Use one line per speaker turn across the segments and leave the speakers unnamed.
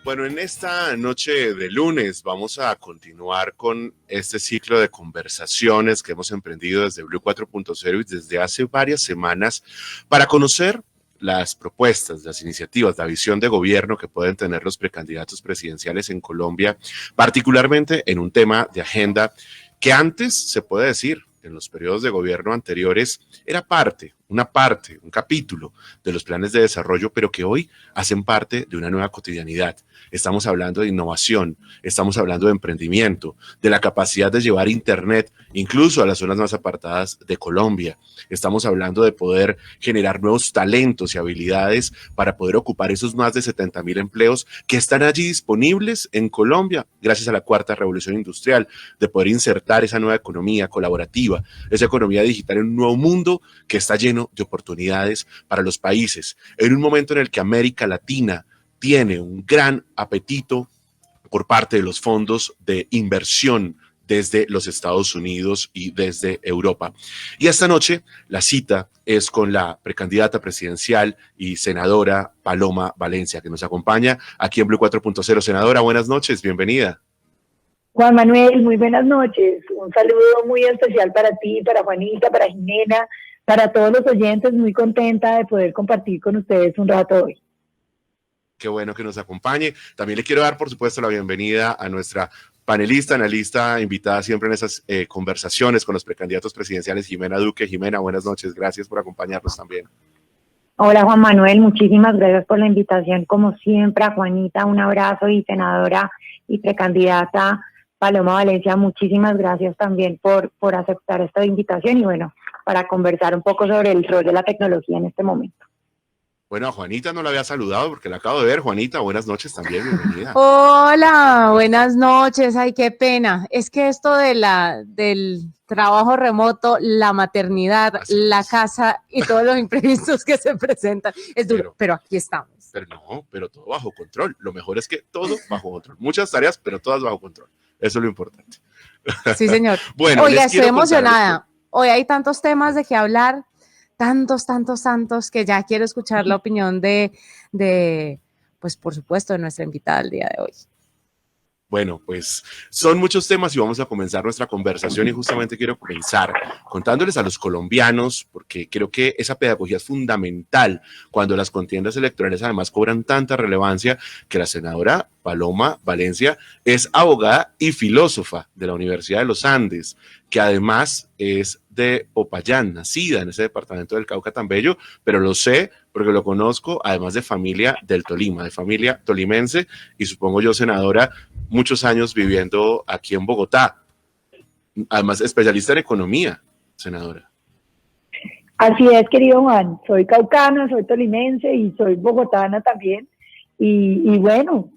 Bueno, en esta noche de lunes vamos a continuar con este ciclo de conversaciones que hemos emprendido desde Blue 4.0 y desde hace varias semanas para conocer las propuestas, las iniciativas, la visión de gobierno que pueden tener los precandidatos presidenciales en Colombia, particularmente en un tema de agenda que antes, se puede decir, en los periodos de gobierno anteriores, era un capítulo de los planes de desarrollo, pero que hoy hacen parte de una nueva cotidianidad. Estamos hablando de innovación, estamos hablando de emprendimiento, de la capacidad de llevar Internet incluso a las zonas más apartadas de Colombia. Estamos hablando de poder generar nuevos talentos y habilidades para poder ocupar esos más de 70,000 empleos que están allí disponibles en Colombia, gracias a la cuarta revolución industrial, de poder insertar esa nueva economía colaborativa, esa economía digital en un nuevo mundo que está lleno de oportunidades para los países, en un momento en el que América Latina tiene un gran apetito por parte de los fondos de inversión desde los Estados Unidos y desde Europa. Y esta noche la cita es con la precandidata presidencial y senadora Paloma Valencia, que nos acompaña aquí en Blue 4.0. Senadora, buenas noches, bienvenida.
Juan Manuel, muy buenas noches. Un saludo muy especial para ti, para Juanita, para Jimena, para todos los oyentes. Muy contenta de poder compartir con ustedes un rato hoy.
Qué bueno que nos acompañe. También le quiero dar, por supuesto, la bienvenida a nuestra panelista, analista, invitada siempre en esas conversaciones con los precandidatos presidenciales, Jimena Duque. Jimena, buenas noches. Gracias por acompañarnos también.
Hola, Juan Manuel. Muchísimas gracias por la invitación. Como siempre, a Juanita, un abrazo, y senadora y precandidata Paloma Valencia, muchísimas gracias también por aceptar esta invitación y bueno, para conversar un poco sobre el rol de la tecnología en este momento.
Bueno, a Juanita no la había saludado porque la acabo de ver. Juanita, buenas noches también, bienvenida.
Hola, buenas noches. Ay, qué pena. Es que esto del trabajo remoto, la maternidad, la casa y todos los imprevistos que se presentan es duro, pero aquí estamos.
Pero todo bajo control. Lo mejor es que todo bajo control. Muchas tareas, pero todas bajo control. Eso es lo importante.
Sí, señor.
Bueno,
oiga, estoy emocionada. Hoy hay tantos temas de qué hablar. Tantos, que ya quiero escuchar la opinión de, pues por supuesto, de nuestra invitada del día de hoy.
Bueno, pues son muchos temas y vamos a comenzar nuestra conversación y justamente quiero comenzar contándoles a los colombianos, porque creo que esa pedagogía es fundamental cuando las contiendas electorales además cobran tanta relevancia, que la senadora Paloma Valencia es abogada y filósofa de la Universidad de los Andes, que además es de Popayán, nacida en ese departamento del Cauca tan bello, pero lo sé porque lo conozco, además de familia del Tolima, de familia tolimense, y supongo yo, senadora, muchos años viviendo aquí en Bogotá, además especialista en economía, senadora.
Así es, querido Juan, soy caucana, soy tolimense y soy bogotana también, y bueno,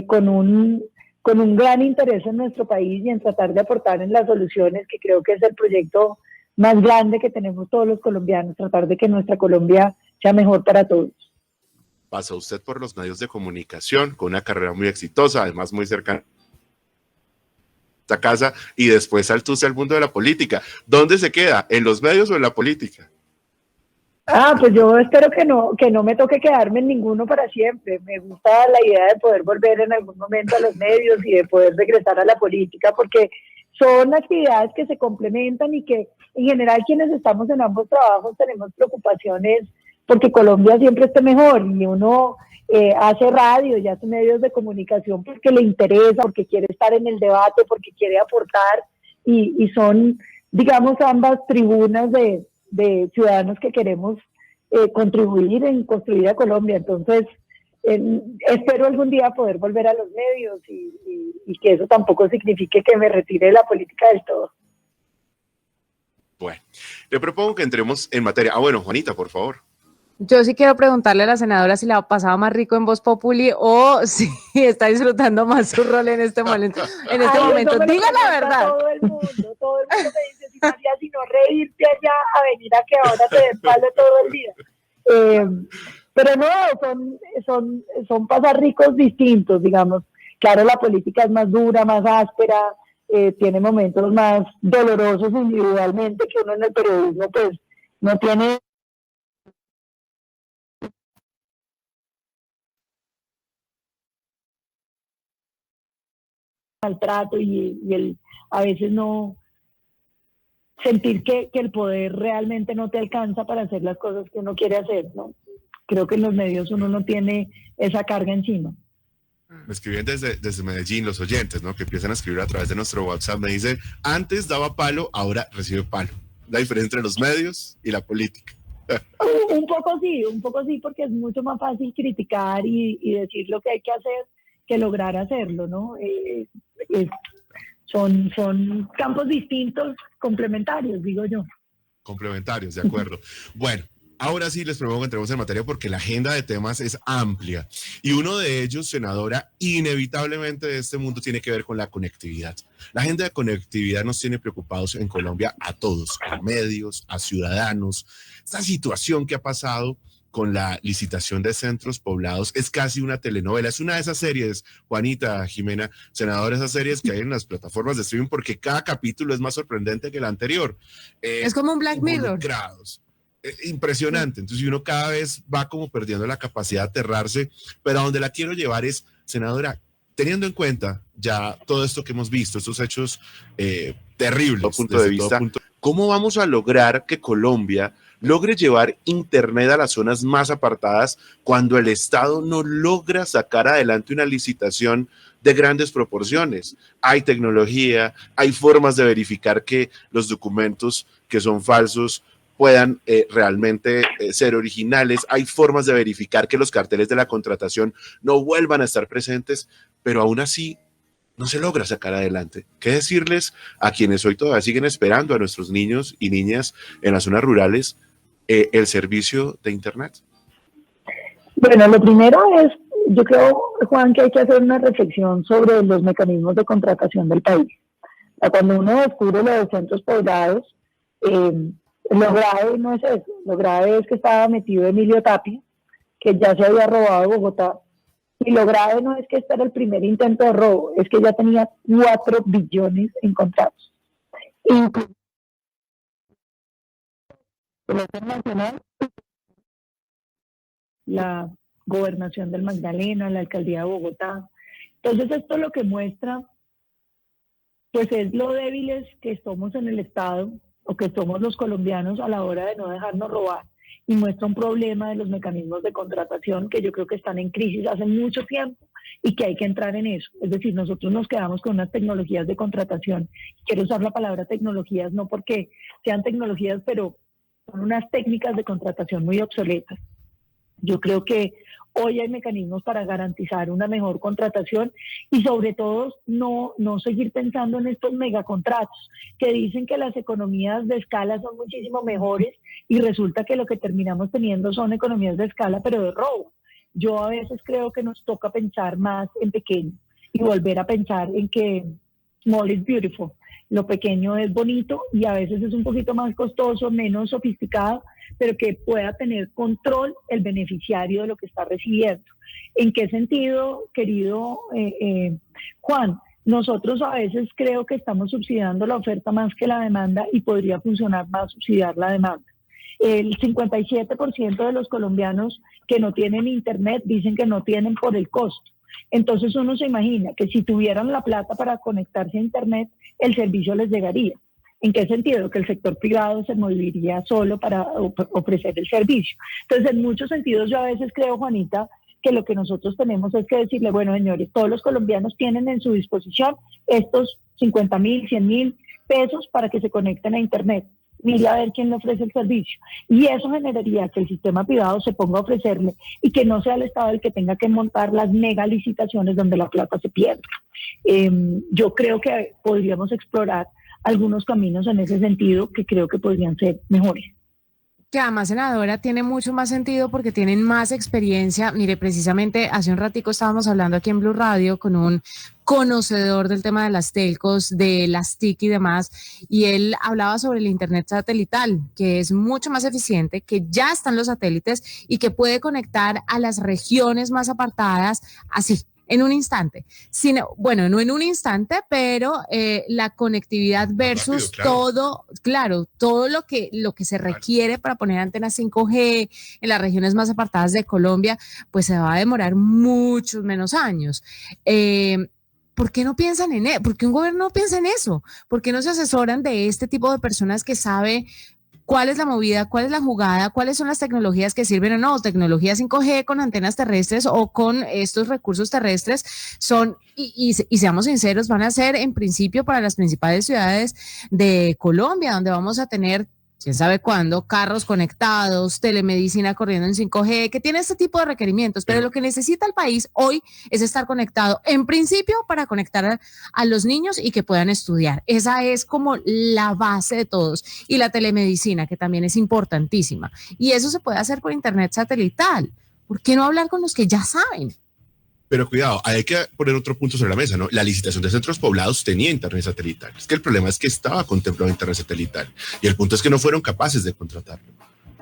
con un gran interés en nuestro país y en tratar de aportar en las soluciones, que creo que es el proyecto más grande que tenemos todos los colombianos, tratar de que nuestra Colombia sea mejor para todos.
Pasó usted por los medios de comunicación con una carrera muy exitosa, además muy cercana a esta casa, y después saltó usted al mundo de la política. ¿Dónde se queda? ¿En los medios o en la política?
Pues yo espero que no me toque quedarme en ninguno para siempre. Me gusta la idea de poder volver en algún momento a los medios y de poder regresar a la política, porque son actividades que se complementan y que en general quienes estamos en ambos trabajos tenemos preocupaciones porque Colombia siempre esté mejor, y uno hace radio y hace medios de comunicación porque le interesa, porque quiere estar en el debate, porque quiere aportar, y son, digamos, ambas tribunas de ciudadanos que queremos contribuir en construir a Colombia. Entonces, espero algún día poder volver a los medios y que eso tampoco signifique que me retire de la política del todo.
Bueno, le propongo que entremos en materia. Bueno, Juanita, por favor.
Yo sí quiero preguntarle a la senadora si la pasaba más rico en Voz Populi o si está disfrutando más su rol en este momento. Diga la verdad.
Todo el mundo me dice, no hacía sino reírte allá a venir a que ahora te den palo todo el día. Pero no, son pasarricos distintos, digamos. Claro, la política es más dura, más áspera, tiene momentos más dolorosos individualmente que uno en el periodismo pues no tiene maltrato y el a veces no sentir que el poder realmente no te alcanza para hacer las cosas que uno quiere hacer, ¿no? Creo que en los medios uno no tiene esa carga encima.
Me escriben desde Medellín los oyentes, ¿no? Que empiezan a escribir a través de nuestro WhatsApp. Me dicen, antes daba palo, ahora recibe palo. La diferencia entre los medios y la política.
Un poco sí, porque es mucho más fácil criticar y decir lo que hay que hacer que lograr hacerlo, ¿no? Son campos distintos, complementarios, digo yo.
Complementarios, de acuerdo. Bueno, ahora sí les propongo que entremos en materia porque la agenda de temas es amplia y uno de ellos, senadora, inevitablemente de este mundo tiene que ver con la conectividad. La agenda de conectividad nos tiene preocupados en Colombia a todos, a medios, a ciudadanos. Esta situación que ha pasado con la licitación de centros poblados es casi una telenovela, es una de esas series, Juanita, Jimena, senadora, esas series que hay en las plataformas de streaming porque cada capítulo es más sorprendente que el anterior.
Es como un Black Mirror.
Impresionante, entonces uno cada vez va como perdiendo la capacidad de aterrarse, pero a donde la quiero llevar es, senadora, teniendo en cuenta ya todo esto que hemos visto, estos hechos terribles, punto de vista, ¿cómo vamos a lograr que Colombia logre llevar internet a las zonas más apartadas cuando el Estado no logra sacar adelante una licitación de grandes proporciones? Hay tecnología, hay formas de verificar que los documentos que son falsos puedan realmente ser originales, hay formas de verificar que los carteles de la contratación no vuelvan a estar presentes, pero aún así no se logra sacar adelante. ¿Qué decirles a quienes hoy todavía siguen esperando, a nuestros niños y niñas en las zonas rurales, el servicio de Internet?
Bueno, lo primero es, yo creo, Juan, que hay que hacer una reflexión sobre los mecanismos de contratación del país. Cuando uno descubre lo de centros poblados, lo grave no es eso, lo grave es que estaba metido Emilio Tapia, que ya se había robado Bogotá, y lo grave no es que este era el primer intento de robo, es que ya tenía 4 billones en contratos. Incluso el internacional, la gobernación del Magdalena, la alcaldía de Bogotá. Entonces esto lo que muestra, pues es lo débiles que somos en el Estado, o que somos los colombianos a la hora de no dejarnos robar, y muestra un problema de los mecanismos de contratación que yo creo que están en crisis hace mucho tiempo y que hay que entrar en eso. Es decir, nosotros nos quedamos con unas tecnologías de contratación. Quiero usar la palabra tecnologías no porque sean tecnologías, pero son unas técnicas de contratación muy obsoletas. Yo creo que hoy hay mecanismos para garantizar una mejor contratación y sobre todo no seguir pensando en estos megacontratos que dicen que las economías de escala son muchísimo mejores y resulta que lo que terminamos teniendo son economías de escala pero de robo. Yo a veces creo que nos toca pensar más en pequeño y volver a pensar en que small is beautiful. Lo pequeño es bonito y a veces es un poquito más costoso, menos sofisticado, pero que pueda tener control el beneficiario de lo que está recibiendo. ¿En qué sentido, querido Juan? Nosotros a veces creo que estamos subsidiando la oferta más que la demanda y podría funcionar más subsidiar la demanda. El 57% de los colombianos que no tienen internet dicen que no tienen por el costo. Entonces uno se imagina que si tuvieran la plata para conectarse a internet, el servicio les llegaría. ¿En qué sentido? Que el sector privado se movería solo para ofrecer el servicio. Entonces, en muchos sentidos, yo a veces creo, Juanita, que lo que nosotros tenemos es que decirle, bueno, señores, todos los colombianos tienen en su disposición estos 50.000, 100.000 pesos para que se conecten a internet. Mire a ver quién le ofrece el servicio. Y eso generaría que el sistema privado se ponga a ofrecerle y que no sea el Estado el que tenga que montar las mega licitaciones donde la plata se pierde. Yo creo que podríamos explorar algunos caminos en ese sentido que creo que podrían ser mejores.
que además, senadora, tiene mucho más sentido porque tienen más experiencia. Mire, precisamente hace un ratico estábamos hablando aquí en Blue Radio con un conocedor del tema de las telcos, de las TIC y demás, y él hablaba sobre el Internet satelital, que es mucho más eficiente, que ya están los satélites y que puede conectar a las regiones más apartadas así, en un instante. Bueno, no en un instante, pero la conectividad versus
rápido, claro.
todo lo que se requiere para poner antenas 5G en las regiones más apartadas de Colombia, pues se va a demorar muchos menos años. ¿Por qué no piensan en eso? ¿Por qué un gobierno no piensa en eso? ¿Por qué no se asesoran de este tipo de personas que sabe cuál es la movida, cuál es la jugada, cuáles son las tecnologías que sirven o no? Tecnología 5G con antenas terrestres o con estos recursos terrestres son, y seamos sinceros, van a ser en principio para las principales ciudades de Colombia, donde vamos a tener, quién sabe cuándo, carros conectados, telemedicina corriendo en 5G, que tiene este tipo de requerimientos, pero lo que necesita el país hoy es estar conectado, en principio, para conectar a los niños y que puedan estudiar. Esa es como la base de todos. Y la telemedicina, que también es importantísima. Y eso se puede hacer por internet satelital. ¿Por qué no hablar con los que ya saben?
Pero cuidado, hay que poner otro punto sobre la mesa, ¿no? La licitación de centros poblados tenía internet satelital. Es que el problema es que estaba contemplado internet satelital. Y el punto es que no fueron capaces de contratarlo.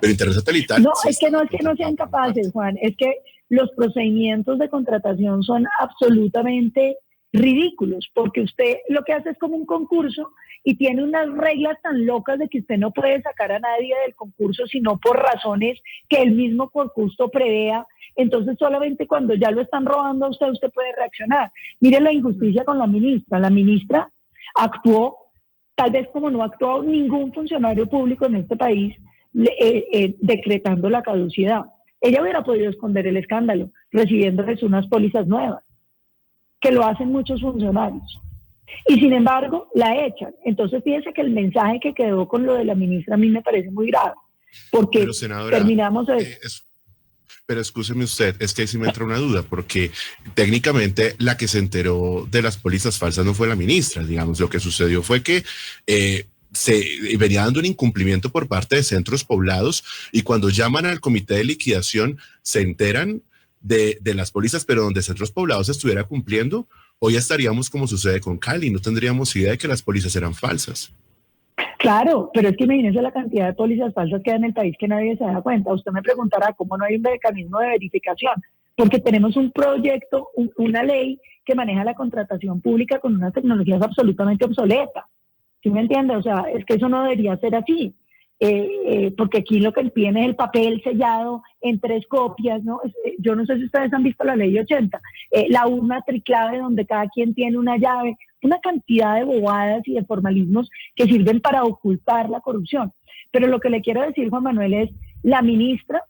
Pero internet satelital...
No, sí, es que no sean capaces, Juan. Es que los procedimientos de contratación son absolutamente ridículos, porque usted lo que hace es como un concurso y tiene unas reglas tan locas de que usted no puede sacar a nadie del concurso sino por razones que el mismo concurso prevea. Entonces solamente cuando ya lo están robando a usted, usted puede reaccionar. Mire la injusticia con la ministra. La ministra actuó tal vez como no ha actuado ningún funcionario público en este país, decretando la caducidad. Ella hubiera podido esconder el escándalo recibiéndoles unas pólizas nuevas, que lo hacen muchos funcionarios. Y sin embargo, la echan. Entonces, fíjense que el mensaje que quedó con lo de la ministra a mí me parece muy grave, porque
pero, senadora,
terminamos...
pero escúcheme usted, es que ahí sí me entra una duda, porque técnicamente la que se enteró de las pólizas falsas no fue la ministra, digamos. Lo que sucedió fue que se venía dando un incumplimiento por parte de centros poblados y cuando llaman al comité de liquidación se enteran de las pólizas, pero donde centros poblados estuviera cumpliendo, hoy estaríamos como sucede con Cali, no tendríamos idea de que las pólizas eran falsas.
Claro, pero es que imagínense la cantidad de pólizas falsas que hay en el país que nadie se da cuenta. Usted me preguntará cómo no hay un mecanismo de verificación, porque tenemos un proyecto, una ley que maneja la contratación pública con unas tecnologías absolutamente obsoletas. ¿Sí me entiende? O sea, es que eso no debería ser así. Porque aquí lo que piden es el papel sellado en 3 copias, ¿no? Yo no sé si ustedes han visto la ley 80, la urna triclave donde cada quien tiene una llave, una cantidad de bobadas y de formalismos que sirven para ocultar la corrupción. Pero lo que le quiero decir, Juan Manuel, es la ministra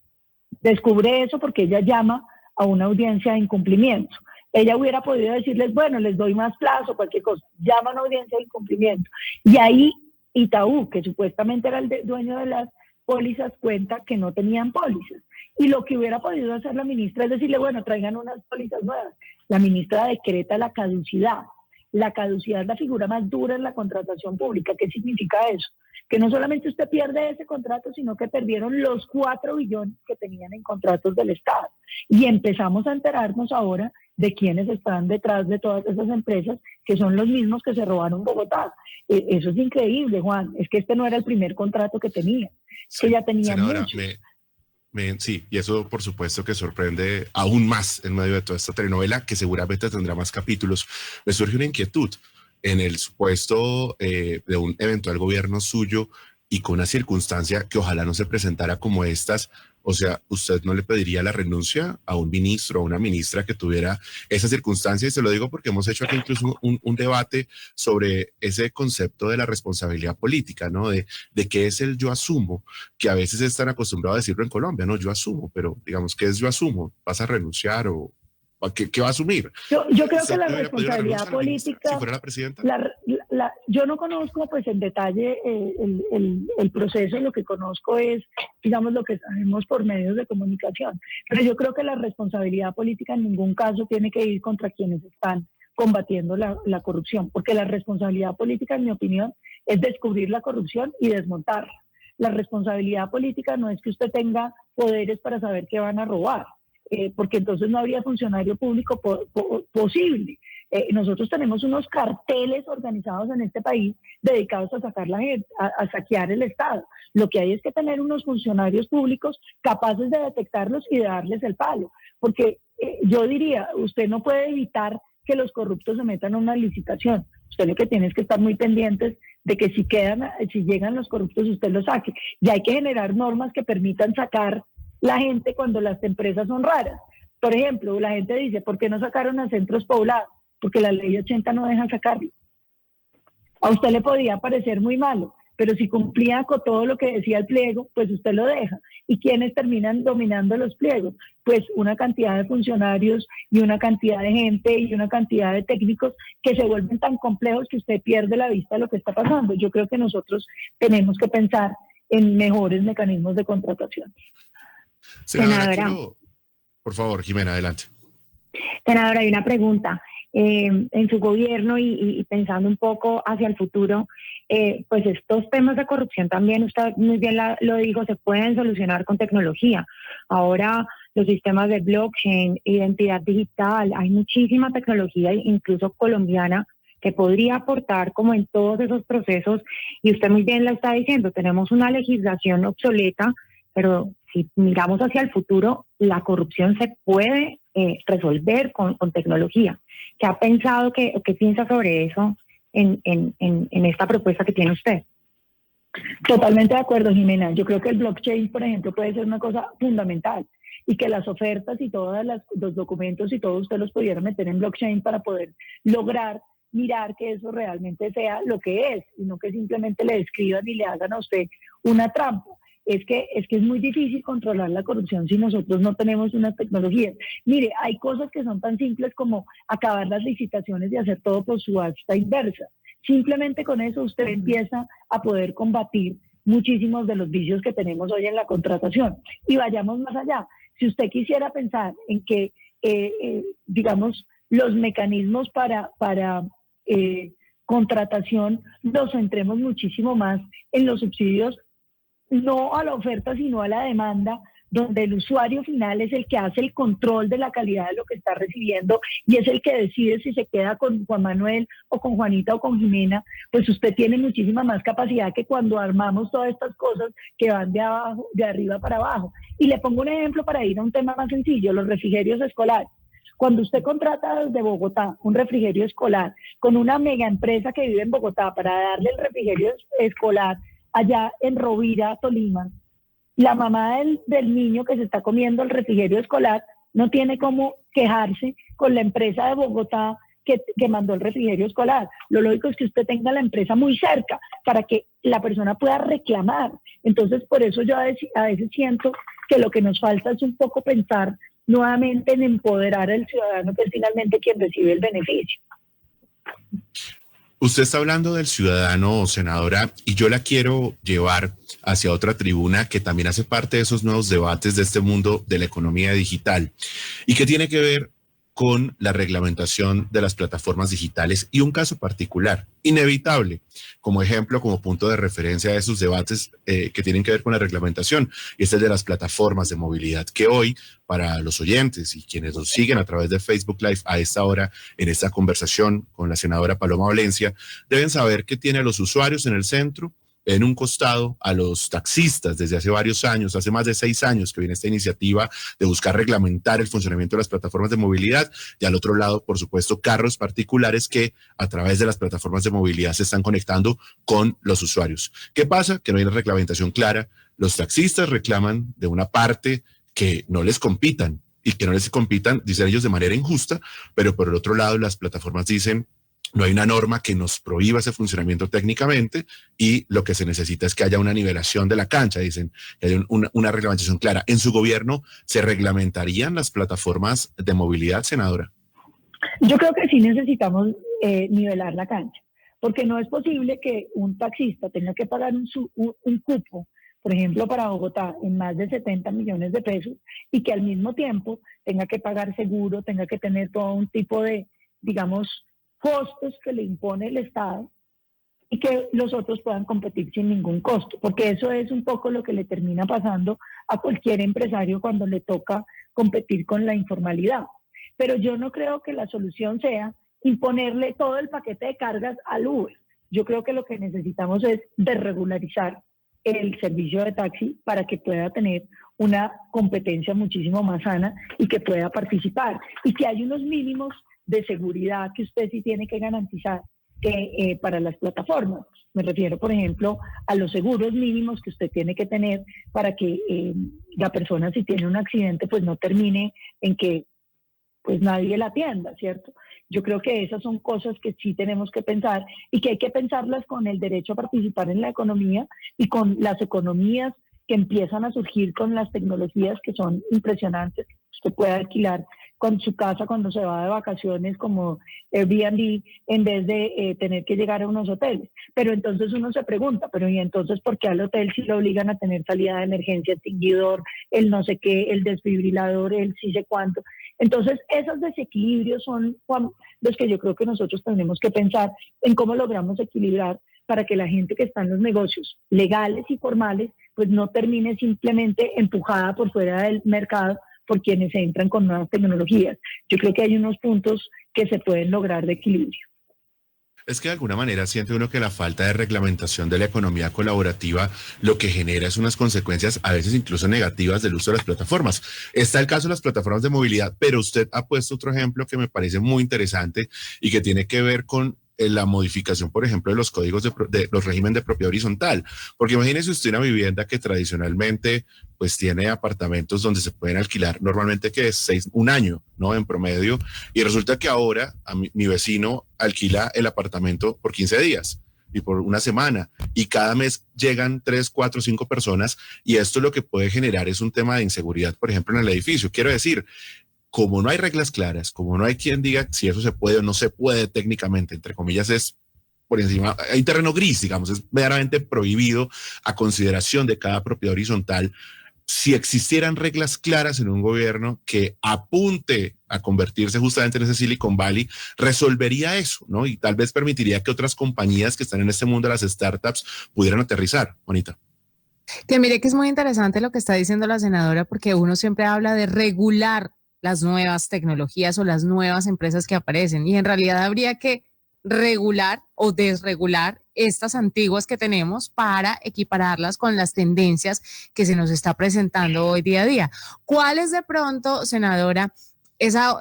descubre eso porque ella llama a una audiencia de incumplimiento. Ella hubiera podido decirles, bueno, les doy más plazo, cualquier cosa, llama a una audiencia de incumplimiento. Y ahí Itaú, que supuestamente era el dueño de las pólizas, cuenta que no tenían pólizas. Y lo que hubiera podido hacer la ministra es decirle, bueno, traigan unas pólizas nuevas. La ministra decreta la caducidad. La caducidad es la figura más dura en la contratación pública. ¿Qué significa eso? Que no solamente usted pierde ese contrato, sino que perdieron los 4 billones que tenían en contratos del Estado. Y empezamos a enterarnos ahora de quiénes están detrás de todas esas empresas, que son los mismos que se robaron Bogotá. Eso es increíble, Juan. Es que este no era el primer contrato que tenía,
sí,
que ya tenía
senadora,
muchos.
Sí, y eso por supuesto que sorprende aún más en medio de toda esta telenovela, que seguramente tendrá más capítulos. Me surge una inquietud en el supuesto de un eventual gobierno suyo y con una circunstancia que ojalá no se presentara como estas. O sea, ¿usted no le pediría la renuncia a un ministro o una ministra que tuviera esa circunstancia? Y se lo digo porque hemos hecho aquí incluso un debate sobre ese concepto de la responsabilidad política, ¿no? De qué es el yo asumo, que a veces es tan acostumbrado a decirlo en Colombia, ¿no? Yo asumo, pero digamos, ¿qué es yo asumo? ¿Vas a renunciar o qué va a asumir?
Yo creo que la responsabilidad política,
si fuera la presidenta.
Yo no conozco pues en detalle el proceso, lo que conozco es, digamos, lo que sabemos por medios de comunicación, pero yo creo que la responsabilidad política en ningún caso tiene que ir contra quienes están combatiendo la corrupción, porque la responsabilidad política, en mi opinión, es descubrir la corrupción y desmontarla. la responsabilidad política no es que usted tenga poderes para saber qué van a robar, porque entonces no habría funcionario público posible. Nosotros tenemos unos carteles organizados en este país dedicados a sacar la gente, a saquear el Estado. Lo que hay es que tener unos funcionarios públicos capaces de detectarlos y de darles el palo, porque yo diría, usted no puede evitar que los corruptos se metan a una licitación. Usted lo que tiene es que estar muy pendientes de que si llegan los corruptos, usted los saque. Y hay que generar normas que permitan sacar la gente cuando las empresas son raras. Por ejemplo, la gente dice, ¿por qué no sacaron a centros poblados? Porque la ley 80 no deja sacarlo. A usted le podía parecer muy malo, pero si cumplía con todo lo que decía el pliego, pues usted lo deja. ¿Y quiénes terminan dominando los pliegos? Pues una cantidad de funcionarios y una cantidad de gente y una cantidad de técnicos que se vuelven tan complejos que usted pierde la vista de lo que está pasando. Yo creo que nosotros tenemos que pensar en mejores mecanismos de contratación.
Senadora, por favor, Jimena, adelante.
Senadora, hay una pregunta. En su gobierno y pensando un poco hacia el futuro, pues estos temas de corrupción también, usted muy bien lo dijo, se pueden solucionar con tecnología. Ahora los sistemas de blockchain, identidad digital, hay muchísima tecnología, incluso colombiana, que podría aportar como en todos esos procesos. Y usted muy bien lo está diciendo, tenemos una legislación obsoleta, pero si miramos hacia el futuro, la corrupción se puede resolver con tecnología. ¿Qué ha pensado, qué piensa sobre eso en esta propuesta que tiene usted?
Totalmente de acuerdo, Jimena. Yo creo que el blockchain, por ejemplo, puede ser una cosa fundamental y que las ofertas y todos los documentos y todo usted los pudiera meter en blockchain para poder lograr mirar que eso realmente sea lo que es y no que simplemente le describan y le hagan a usted una trampa. Es que es muy difícil controlar la corrupción si nosotros no tenemos unas tecnologías. Mire, hay cosas que son tan simples como acabar las licitaciones y hacer todo por subasta inversa. Simplemente con eso usted empieza a poder combatir muchísimos de los vicios que tenemos hoy en la contratación. Y vayamos más allá. Si usted quisiera pensar en que, digamos, los mecanismos para contratación los centremos muchísimo más en los subsidios, no a la oferta, sino a la demanda, donde el usuario final es el que hace el control de la calidad de lo que está recibiendo y es el que decide si se queda con Juan Manuel o con Juanita o con Jimena, pues usted tiene muchísima más capacidad que cuando armamos todas estas cosas que van de arriba para abajo. Y le pongo un ejemplo para ir a un tema más sencillo, los refrigerios escolares. Cuando usted contrata desde Bogotá un refrigerio escolar con una mega empresa que vive en Bogotá para darle el refrigerio escolar allá en Rovira, Tolima, la mamá del niño que se está comiendo el refrigerio escolar no tiene cómo quejarse con la empresa de Bogotá que mandó el refrigerio escolar. Lo lógico es que usted tenga la empresa muy cerca para que la persona pueda reclamar. Entonces, por eso yo a veces siento que lo que nos falta es un poco pensar nuevamente en empoderar al ciudadano, que es finalmente quien recibe el beneficio.
Usted está hablando del ciudadano, senadora, y yo la quiero llevar hacia otra tribuna que también hace parte de esos nuevos debates de este mundo de la economía digital y que tiene que ver con la reglamentación de las plataformas digitales y un caso particular, inevitable, como ejemplo, como punto de referencia de esos debates que tienen que ver con la reglamentación, y este es de las plataformas de movilidad, que hoy, para los oyentes y quienes nos siguen a través de Facebook Live a esta hora, en esta conversación con la senadora Paloma Valencia, deben saber que tiene a los usuarios en el centro, en un costado a los taxistas desde hace varios años, hace más de 6 años que viene esta iniciativa de buscar reglamentar el funcionamiento de las plataformas de movilidad, y al otro lado, por supuesto, carros particulares que a través de las plataformas de movilidad se están conectando con los usuarios. ¿Qué pasa? Que no hay una reglamentación clara. Los taxistas reclaman de una parte que no les compitan y que no les compitan, dicen ellos, de manera injusta, pero por el otro lado las plataformas dicen no hay una norma que nos prohíba ese funcionamiento técnicamente y lo que se necesita es que haya una nivelación de la cancha, dicen, que haya una reglamentación clara. ¿En su gobierno se reglamentarían las plataformas de movilidad, senadora?
Yo creo que sí necesitamos nivelar la cancha, porque no es posible que un taxista tenga que pagar un cupo, por ejemplo, para Bogotá, en más de 70 millones de pesos, y que al mismo tiempo tenga que pagar seguro, tenga que tener todo un tipo de, digamos, costos que le impone el Estado y que los otros puedan competir sin ningún costo, porque eso es un poco lo que le termina pasando a cualquier empresario cuando le toca competir con la informalidad. Pero yo no creo que la solución sea imponerle todo el paquete de cargas al Uber. Yo creo que lo que necesitamos es desregularizar el servicio de taxi para que pueda tener una competencia muchísimo más sana y que pueda participar. Y que hay unos mínimos de seguridad que usted sí tiene que garantizar para las plataformas. Me refiero, por ejemplo, a los seguros mínimos que usted tiene que tener para que la persona, si tiene un accidente, pues no termine en que pues nadie la atienda, ¿cierto? Yo creo que esas son cosas que sí tenemos que pensar y que hay que pensarlas con el derecho a participar en la economía y con las economías que empiezan a surgir con las tecnologías que son impresionantes. Usted puede alquilar con su casa cuando se va de vacaciones como Airbnb en vez de tener que llegar a unos hoteles. Pero entonces uno se pregunta, pero ¿y entonces por qué al hotel sí lo obligan a tener salida de emergencia, extinguidor, el no sé qué, el desfibrilador, el sí sé cuánto? Entonces esos desequilibrios son, Juan, los que yo creo que nosotros tenemos que pensar en cómo logramos equilibrar para que la gente que está en los negocios legales y formales pues no termine simplemente empujada por fuera del mercado por quienes entran con nuevas tecnologías. Yo creo que hay unos puntos que se pueden lograr de equilibrio.
Es que de alguna manera siente uno que la falta de reglamentación de la economía colaborativa lo que genera es unas consecuencias a veces incluso negativas del uso de las plataformas. Está el caso de las plataformas de movilidad, pero usted ha puesto otro ejemplo que me parece muy interesante y que tiene que ver con la modificación, por ejemplo, de los códigos de los regímenes de propiedad horizontal. Porque imagínese usted una vivienda que tradicionalmente pues tiene apartamentos donde se pueden alquilar normalmente que es un año, ¿no? En promedio. Y resulta que ahora mi vecino alquila el apartamento por 15 días y por una semana. Y cada mes llegan 3, 4, 5 personas. Y esto lo que puede generar es un tema de inseguridad, por ejemplo, en el edificio. Quiero decir, como no hay reglas claras, como no hay quien diga si eso se puede o no se puede técnicamente, entre comillas, es por encima, hay terreno gris, digamos, es meramente prohibido a consideración de cada propiedad horizontal. Si existieran reglas claras en un gobierno que apunte a convertirse justamente en ese Silicon Valley, resolvería eso, ¿no? Y tal vez permitiría que otras compañías que están en este mundo de las startups pudieran aterrizar. Bonita.
Que mire que es muy interesante lo que está diciendo la senadora, porque uno siempre habla de regular las nuevas tecnologías o las nuevas empresas que aparecen, y en realidad habría que regular o desregular estas antiguas que tenemos para equipararlas con las tendencias que se nos está presentando hoy día a día. ¿Cuál es de pronto, senadora, esa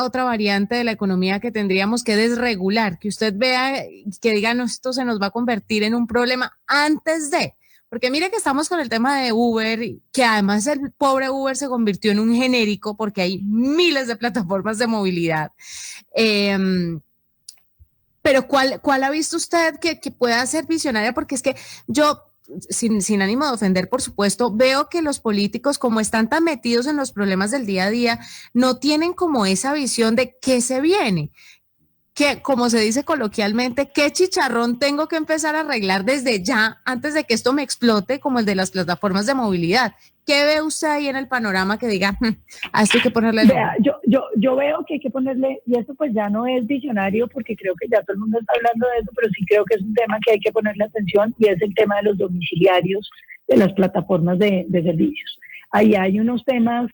otra variante de la economía que tendríamos que desregular, que usted vea, que diga, no, esto se nos va a convertir en un problema antes de? Porque mire que estamos con el tema de Uber, que además el pobre Uber se convirtió en un genérico porque hay miles de plataformas de movilidad. Pero ¿cuál ha visto usted que pueda ser visionaria? Porque es que yo, sin ánimo de ofender, por supuesto, veo que los políticos, como están tan metidos en los problemas del día a día, no tienen como esa visión de qué se viene. Que, como se dice coloquialmente, ¿qué chicharrón tengo que empezar a arreglar desde ya antes de que esto me explote como el de las plataformas de movilidad? ¿Qué ve usted ahí en el panorama que diga, a esto hay que ponerle el
Vea, yo veo que hay que ponerle, y esto pues ya no es visionario porque creo que ya todo el mundo está hablando de eso, pero sí creo que es un tema que hay que ponerle atención, y es el tema de los domiciliarios de las plataformas de servicios. Ahí hay unos temas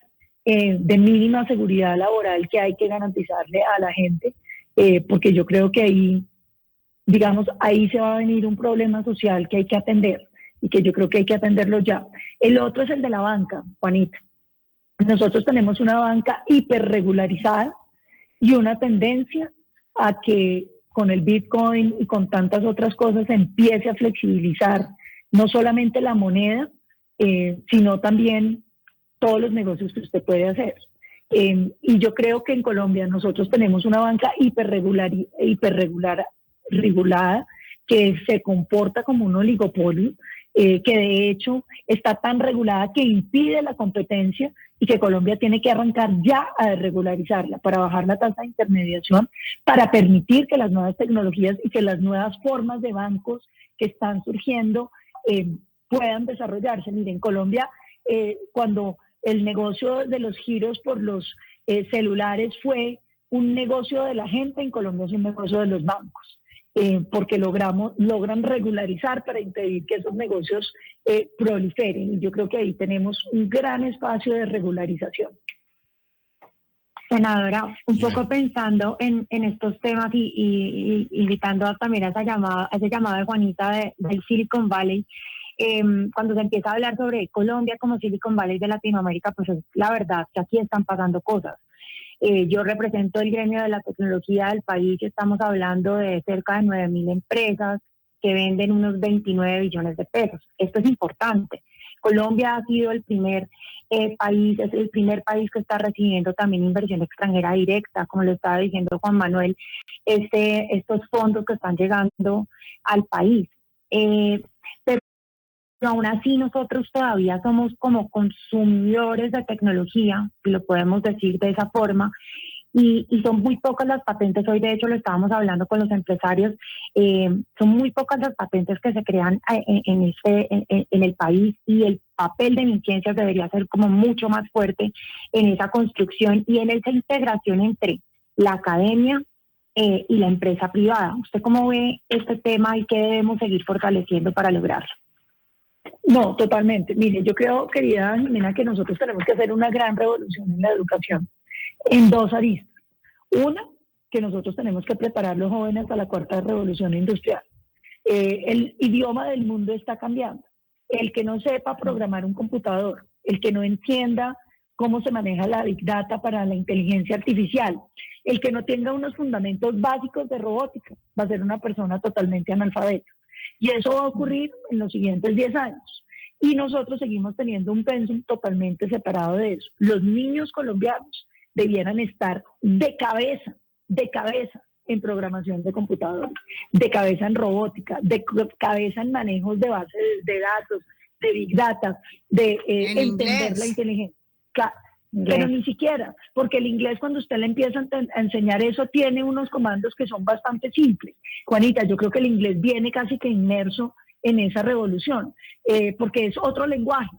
de mínima seguridad laboral que hay que garantizarle a la gente, porque yo creo que ahí, digamos, ahí se va a venir un problema social que hay que atender y que yo creo que hay que atenderlo ya. El otro es el de la banca, Juanita. Nosotros tenemos una banca hiperregularizada y una tendencia a que con el Bitcoin y con tantas otras cosas se empiece a flexibilizar no solamente la moneda, sino también todos los negocios que usted puede hacer. Y yo creo que en Colombia nosotros tenemos una banca hiperregulada, que se comporta como un oligopolio, que de hecho está tan regulada que impide la competencia, y que Colombia tiene que arrancar ya a desregularizarla para bajar la tasa de intermediación, para permitir que las nuevas tecnologías y que las nuevas formas de bancos que están surgiendo puedan desarrollarse. Miren, en Colombia, cuando el negocio de los giros por los celulares fue un negocio de la gente, en Colombia es un negocio de los bancos. porque logran regularizar para impedir que esos negocios proliferen. Y yo creo que ahí tenemos un gran espacio de regularización.
Senadora, un poco pensando en estos temas y invitando también a ese llamado de Juanita del Silicon Valley, cuando se empieza a hablar sobre Colombia como Silicon Valley de Latinoamérica, pues es la verdad que aquí están pasando cosas. Yo represento el gremio de la tecnología del país y estamos hablando de cerca de 9.000 empresas que venden unos 29 billones de pesos. Esto es importante. Colombia ha sido el primer país, es el primer país que está recibiendo también inversión extranjera directa, como lo estaba diciendo Juan Manuel, estos fondos que están llegando al país. Pero aún así nosotros todavía somos como consumidores de tecnología, si lo podemos decir de esa forma, y son muy pocas las patentes. Hoy de hecho lo estábamos hablando con los empresarios, son muy pocas las patentes que se crean en el país, y el papel de MinCiencias debería ser como mucho más fuerte en esa construcción y en esa integración entre la academia y la empresa privada. ¿Usted cómo ve este tema y qué debemos seguir fortaleciendo para lograrlo?
No, totalmente. Mire, yo creo, querida Jimena, que nosotros tenemos que hacer una gran revolución en la educación en dos aristas. Una, que nosotros tenemos que preparar a los jóvenes para la cuarta revolución industrial. El idioma del mundo está cambiando. El que no sepa programar un computador, el que no entienda cómo se maneja la Big Data para la inteligencia artificial, el que no tenga unos fundamentos básicos de robótica, va a ser una persona totalmente analfabeta. Y eso va a ocurrir en los siguientes 10 años. Y nosotros seguimos teniendo un pensum totalmente separado de eso. Los niños colombianos debieran estar de cabeza en programación de computadores, de cabeza en robótica, de cabeza en manejos de bases de datos, de Big Data, de entender la inteligencia. Pero ni siquiera, porque el inglés, cuando usted le empieza a enseñar eso, tiene unos comandos que son bastante simples. Juanita, yo creo que el inglés viene casi que inmerso en esa revolución, porque es otro lenguaje,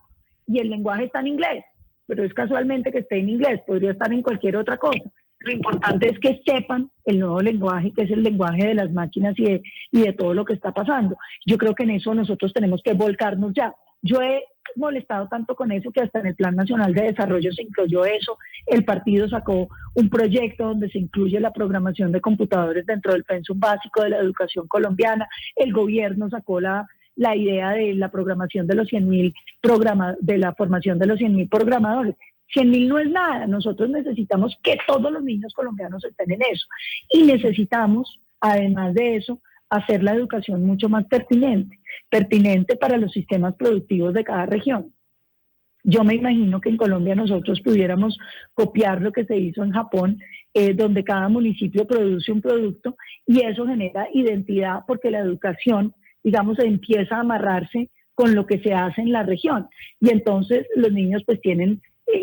y el lenguaje está en inglés, pero es casualmente que esté en inglés, podría estar en cualquier otra cosa. Lo importante es que sepan el nuevo lenguaje, que es el lenguaje de las máquinas y de todo lo que está pasando. Yo creo que en eso nosotros tenemos que volcarnos ya. Yo he molestado tanto con eso que hasta en el Plan Nacional de Desarrollo se incluyó eso. El partido sacó un proyecto donde se incluye la programación de computadores dentro del pensum básico de la educación colombiana. El gobierno sacó la idea de la programación de los 100.000 de la formación de los 100.000 programadores. 100.000 no es nada. Nosotros necesitamos que todos los niños colombianos estén en eso. Y necesitamos, además de eso, hacer la educación mucho más pertinente para los sistemas productivos de cada región. Yo me imagino que en Colombia nosotros pudiéramos copiar lo que se hizo en Japón, donde cada municipio produce un producto y eso genera identidad, porque la educación, digamos, empieza a amarrarse con lo que se hace en la región. Y entonces los niños pues tienen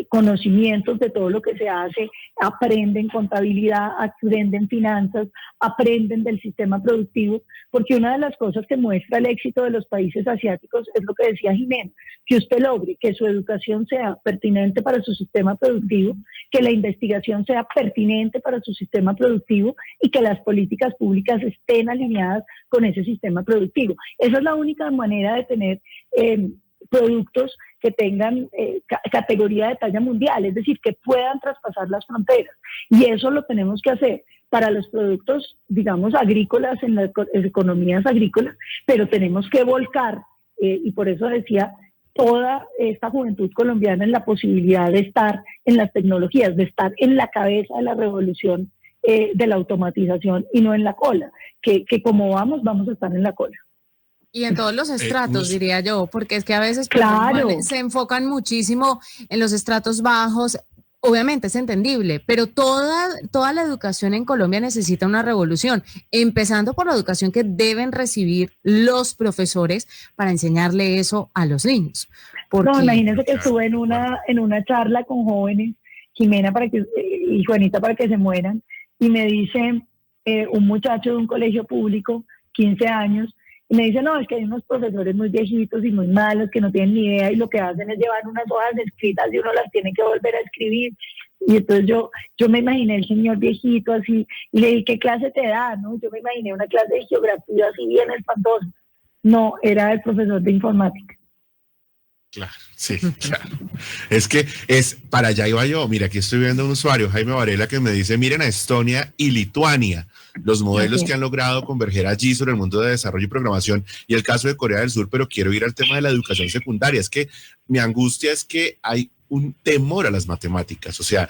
conocimientos de todo lo que se hace, aprenden contabilidad, aprenden finanzas, aprenden del sistema productivo, porque una de las cosas que muestra el éxito de los países asiáticos es lo que decía Jimena, que usted logre que su educación sea pertinente para su sistema productivo, que la investigación sea pertinente para su sistema productivo y que las políticas públicas estén alineadas con ese sistema productivo. Esa es la única manera de tener productos que tengan categoría de talla mundial, es decir, que puedan traspasar las fronteras. Y eso lo tenemos que hacer para los productos, digamos, agrícolas, en las economías agrícolas, pero tenemos que volcar, y por eso decía, toda esta juventud colombiana en la posibilidad de estar en las tecnologías, de estar en la cabeza de la revolución de la automatización y no en la cola, que como vamos a estar en la cola.
Y en todos los estratos, diría yo, porque es que a veces se enfocan muchísimo en los estratos bajos. Obviamente es entendible, pero toda la educación en Colombia necesita una revolución, empezando por la educación que deben recibir los profesores para enseñarle eso a los niños. Porque...
No, imagínense que estuve en una charla con jóvenes, Jimena y Juanita, para que se mueran, y me dice un muchacho de un colegio público, 15 años, y me dice, no, es que hay unos profesores muy viejitos y muy malos que no tienen ni idea y lo que hacen es llevar unas hojas escritas y uno las tiene que volver a escribir. Y entonces yo me imaginé el señor viejito así, y le dije, ¿qué clase te da? ¿No? Yo me imaginé una clase de geografía así bien espantosa. No, era el profesor de informática.
Claro, sí, claro. Es que para allá iba yo. Mira, aquí estoy viendo un usuario, Jaime Varela, que me dice, miren a Estonia y Lituania, los modelos que han logrado converger allí sobre el mundo de desarrollo y programación, y el caso de Corea del Sur, pero quiero ir al tema de la educación secundaria. Es que mi angustia es que hay un temor a las matemáticas, o sea,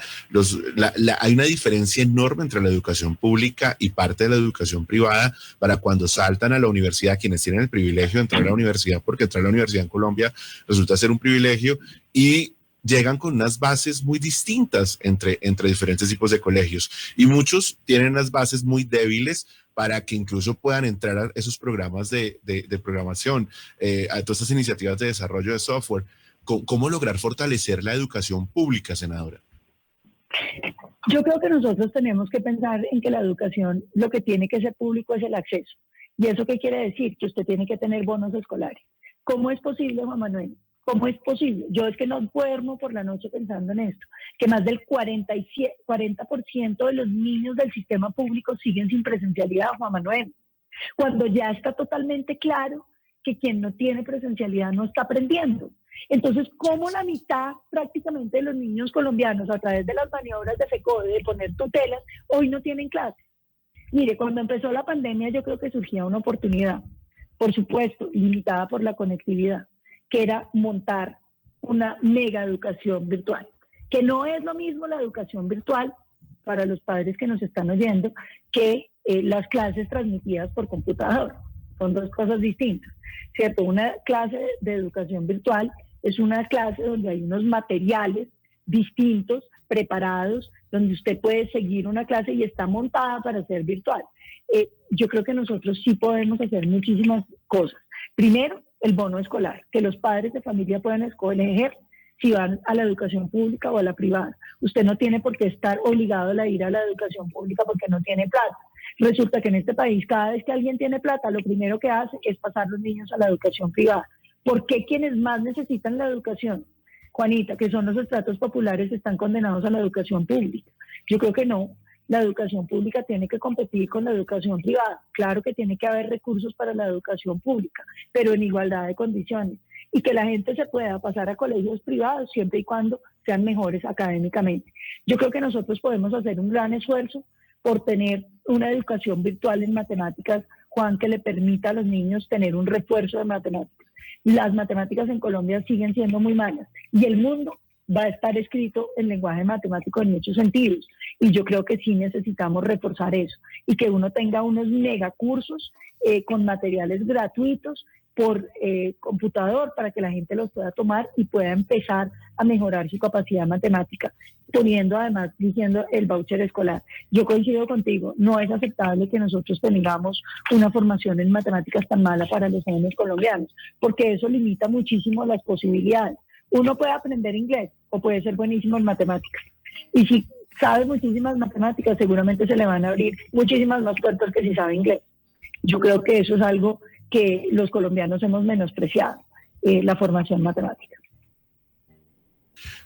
hay una diferencia enorme entre la educación pública y parte de la educación privada para cuando saltan a la universidad, quienes tienen el privilegio de entrar a la universidad, porque entrar a la universidad en Colombia resulta ser un privilegio, y llegan con unas bases muy distintas entre diferentes tipos de colegios, y muchos tienen unas bases muy débiles para que incluso puedan entrar a esos programas de programación, a todas estas iniciativas de desarrollo de software. ¿Cómo lograr fortalecer la educación pública, senadora?
Yo creo que nosotros tenemos que pensar en que la educación, lo que tiene que ser público es el acceso. ¿Y eso qué quiere decir? Que usted tiene que tener bonos escolares. ¿Cómo es posible, Juan Manuel? ¿Cómo es posible? Yo es que no duermo por la noche pensando en esto, que más del 40% de los niños del sistema público siguen sin presencialidad, Juan Manuel, cuando ya está totalmente claro que quien no tiene presencialidad no está aprendiendo. Entonces, ¿cómo la mitad prácticamente de los niños colombianos, a través de las maniobras de FECODE, de poner tutelas, hoy no tienen clases? Mire, cuando empezó la pandemia yo creo que surgía una oportunidad, por supuesto, limitada por la conectividad, que era montar una mega educación virtual, que no es lo mismo la educación virtual para los padres que nos están oyendo que las clases transmitidas por computador. Son dos cosas distintas, ¿cierto? Una clase de educación virtual es una clase donde hay unos materiales distintos, preparados, donde usted puede seguir una clase y está montada para ser virtual. Yo creo que nosotros sí podemos hacer muchísimas cosas. Primero, el bono escolar, que los padres de familia puedan escoger si van a la educación pública o a la privada. Usted no tiene por qué estar obligado a ir a la educación pública porque no tiene plata. Resulta que en este país, cada vez que alguien tiene plata, lo primero que hace es pasar los niños a la educación privada. ¿Por qué quienes más necesitan la educación, Juanita, que son los estratos populares, están condenados a la educación pública? Yo creo que no. La educación pública tiene que competir con la educación privada. Claro que tiene que haber recursos para la educación pública, pero en igualdad de condiciones. Y que la gente se pueda pasar a colegios privados siempre y cuando sean mejores académicamente. Yo creo que nosotros podemos hacer un gran esfuerzo por tener una educación virtual en matemáticas, Juan, que le permita a los niños tener un refuerzo de matemáticas. Las matemáticas en Colombia siguen siendo muy malas y el mundo va a estar escrito en lenguaje matemático en muchos sentidos. Y yo creo que sí necesitamos reforzar eso y que uno tenga unos megacursos con materiales gratuitos por computador para que la gente los pueda tomar y pueda empezar a mejorar su capacidad matemática, poniendo además, diciendo el voucher escolar. Yo coincido contigo, no es aceptable que nosotros tengamos una formación en matemáticas tan mala para los jóvenes colombianos, porque eso limita muchísimo las posibilidades. Uno puede aprender inglés o puede ser buenísimo en matemáticas. Y si sabe muchísimas matemáticas, seguramente se le van a abrir muchísimas más puertas que si sabe inglés. Yo creo que eso es algo que los colombianos hemos menospreciado, la formación matemática.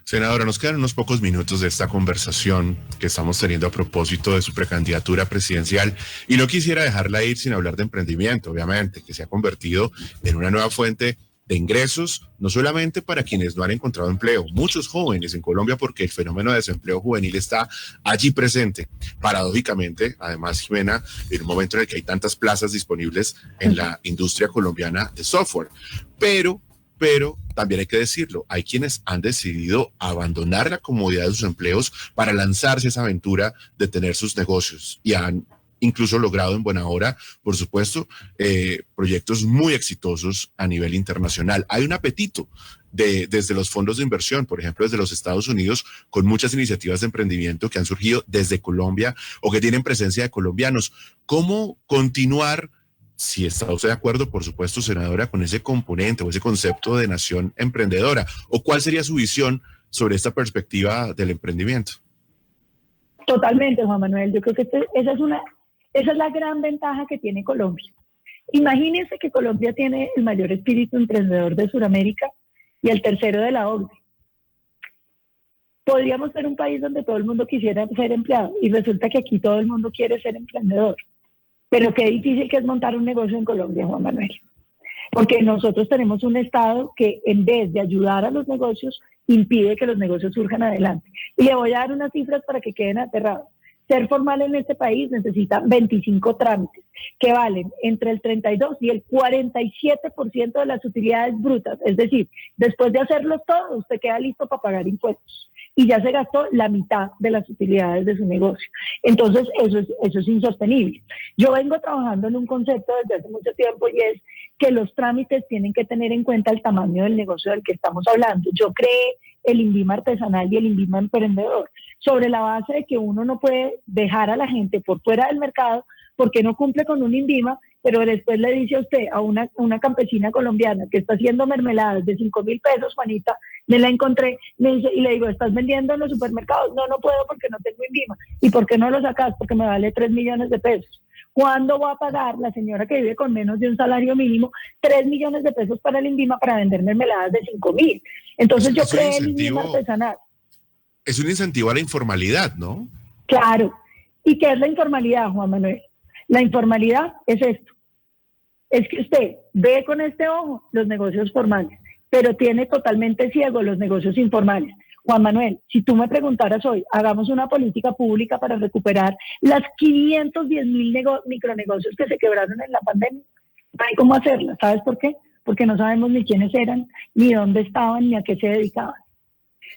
Senadora, nos quedan unos pocos minutos de esta conversación que estamos teniendo a propósito de su precandidatura presidencial y no quisiera dejarla ir sin hablar de emprendimiento, obviamente, que se ha convertido en una nueva fuente de ingresos, no solamente para quienes no han encontrado empleo, muchos jóvenes en Colombia, porque el fenómeno de desempleo juvenil está allí presente. Paradójicamente, además, Jimena, en un momento en el que hay tantas plazas disponibles en la industria colombiana de software, pero también hay que decirlo, hay quienes han decidido abandonar la comodidad de sus empleos para lanzarse a esa aventura de tener sus negocios y han incluso logrado en buena hora, por supuesto, proyectos muy exitosos a nivel internacional. Hay un apetito desde los fondos de inversión, por ejemplo, desde los Estados Unidos, con muchas iniciativas de emprendimiento que han surgido desde Colombia o que tienen presencia de colombianos. ¿Cómo continuar, si está usted de acuerdo, por supuesto, senadora, con ese componente o ese concepto de nación emprendedora? ¿O cuál sería su visión sobre esta perspectiva del emprendimiento?
Totalmente, Juan Manuel. Yo creo que esa es la gran ventaja que tiene Colombia. Imagínense que Colombia tiene el mayor espíritu emprendedor de Sudamérica y el tercero de la OCDE. Podríamos ser un país donde todo el mundo quisiera ser empleado y resulta que aquí todo el mundo quiere ser emprendedor. Pero qué difícil que es montar un negocio en Colombia, Juan Manuel. Porque nosotros tenemos un Estado que en vez de ayudar a los negocios, impide que los negocios surjan adelante. Y le voy a dar unas cifras para que queden aterrados. Ser formal en este país necesita 25 trámites que valen entre el 32 y el 47% de las utilidades brutas. Es decir, después de hacerlos todos, usted queda listo para pagar impuestos. Y ya se gastó la mitad de las utilidades de su negocio. Entonces, eso es insostenible. Yo vengo trabajando en un concepto desde hace mucho tiempo y es que los trámites tienen que tener en cuenta el tamaño del negocio del que estamos hablando. Yo creé el INVIMA artesanal y el INVIMA emprendedor sobre la base de que uno no puede dejar a la gente por fuera del mercado porque no cumple con un INVIMA, pero después le dice a usted, a una campesina colombiana que está haciendo mermeladas de 5.000 pesos, Juanita, me la encontré, me dice, y le digo, ¿estás vendiendo en los supermercados? No, no puedo porque no tengo INVIMA. ¿Y por qué no lo sacas? Porque me vale 3 millones de pesos. ¿Cuándo va a pagar la señora que vive con menos de un salario mínimo 3 millones de pesos para el INVIMA para vender mermeladas de 5.000? Entonces yo creé el INVIMA artesanal.
Es un incentivo a la informalidad, ¿no?
Claro. ¿Y qué es la informalidad, Juan Manuel? La informalidad es esto. Es que usted ve con este ojo los negocios formales, pero tiene totalmente ciego los negocios informales. Juan Manuel, si tú me preguntaras hoy, hagamos una política pública para recuperar las 510,000 micronegocios que se quebraron en la pandemia. No hay cómo hacerla. ¿Sabes por qué? Porque no sabemos ni quiénes eran, ni dónde estaban, ni a qué se dedicaban.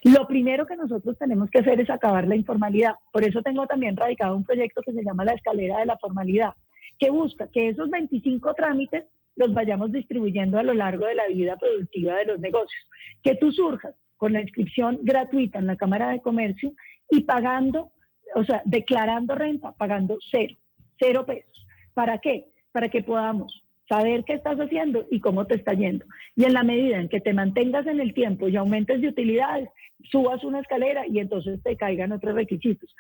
Lo primero que nosotros tenemos que hacer es acabar la informalidad. Por eso tengo también radicado un proyecto que se llama la escalera de la formalidad, que busca que esos 25 trámites los vayamos distribuyendo a lo largo de la vida productiva de los negocios. Que tú surjas con la inscripción gratuita en la Cámara de Comercio y pagando, o sea, declarando renta, pagando cero pesos. ¿Para qué? Para que podamos saber qué estás haciendo y cómo te está yendo. Y en la medida en que te mantengas en el tiempo y aumentes de utilidades, subas una escalera y entonces te caigan otros requisitos.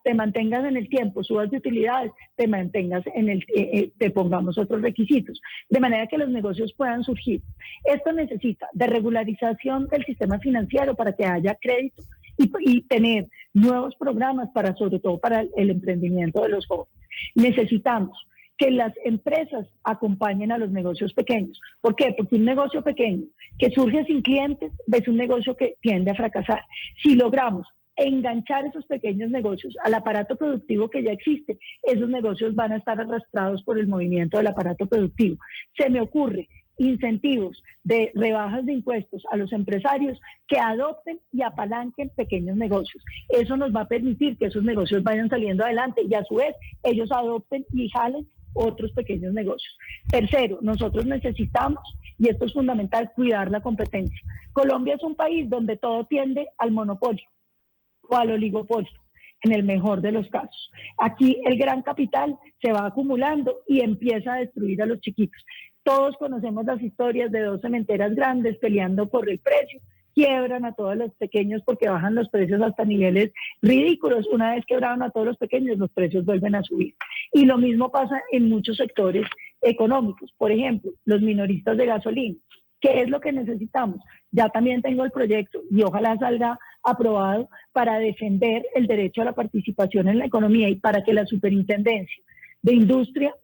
Te mantengas en el tiempo, subas de utilidades, te mantengas te pongamos otros requisitos. De manera que los negocios puedan surgir. Esto necesita de regularización del sistema financiero para que haya crédito y tener nuevos programas sobre todo para el emprendimiento de los jóvenes. Necesitamos que las empresas acompañen a los negocios pequeños. ¿Por qué? Porque un negocio pequeño que surge sin clientes es un negocio que tiende a fracasar. Si logramos enganchar esos pequeños negocios al aparato productivo que ya existe, esos negocios van a estar arrastrados por el movimiento del aparato productivo. Se me ocurre incentivos de rebajas de impuestos a los empresarios que adopten y apalanquen pequeños negocios. Eso nos va a permitir que esos negocios vayan saliendo adelante y a su vez ellos adopten y jalen otros pequeños negocios. Tercero, nosotros necesitamos, y esto es fundamental, cuidar la competencia. Colombia es un país donde todo tiende al monopolio o al oligopolio, en el mejor de los casos. Aquí el gran capital se va acumulando y empieza a destruir a los chiquitos. Todos conocemos las historias de 2 cementeras grandes peleando por el precio, quiebran a todos los pequeños porque bajan los precios hasta niveles ridículos. Una vez quebraron a todos los pequeños, los precios vuelven a subir. Y lo mismo pasa en muchos sectores económicos. Por ejemplo, los minoristas de gasolina. ¿Qué es lo que necesitamos? Ya también tengo el proyecto y ojalá salga aprobado para defender el derecho a la participación en la economía y para que la Superintendencia de Industria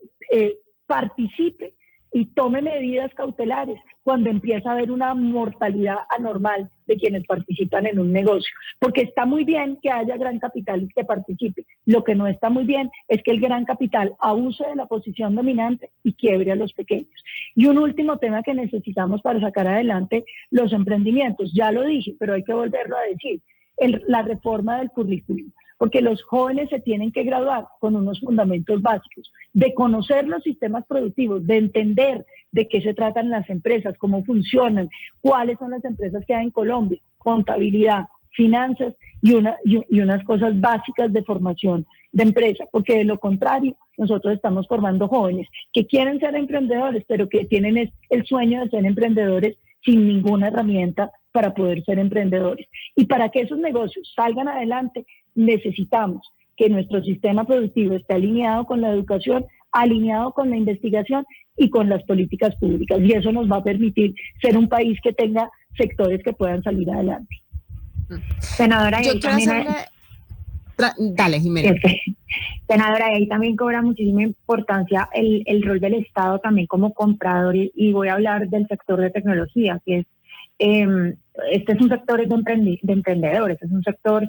participe y tome medidas cautelares cuando empieza a haber una mortalidad anormal de quienes participan en un negocio. Porque está muy bien que haya gran capital que participe. Lo que no está muy bien es que el gran capital abuse de la posición dominante y quiebre a los pequeños. Y un último tema que necesitamos para sacar adelante los emprendimientos. Ya lo dije, pero hay que volverlo a decir. La reforma del currículum. Porque los jóvenes se tienen que graduar con unos fundamentos básicos, de conocer los sistemas productivos, de entender de qué se tratan las empresas, cómo funcionan, cuáles son las empresas que hay en Colombia, contabilidad, finanzas y unas cosas básicas de formación de empresa, porque de lo contrario nosotros estamos formando jóvenes que quieren ser emprendedores, pero que tienen el sueño de ser emprendedores sin ninguna herramienta para poder ser emprendedores. Y para que esos negocios salgan adelante, necesitamos que nuestro sistema productivo esté alineado con la educación, alineado con la investigación y con las políticas públicas. Y eso nos va a permitir ser un país que tenga sectores que puedan salir adelante.
Senadora,
Yo quiero hacerle... Dale, Jimena.
Senadora, ahí también cobra muchísima importancia el rol del Estado también como comprador, y voy a hablar del sector de tecnología, que es, este es un sector de emprendedores, es un sector,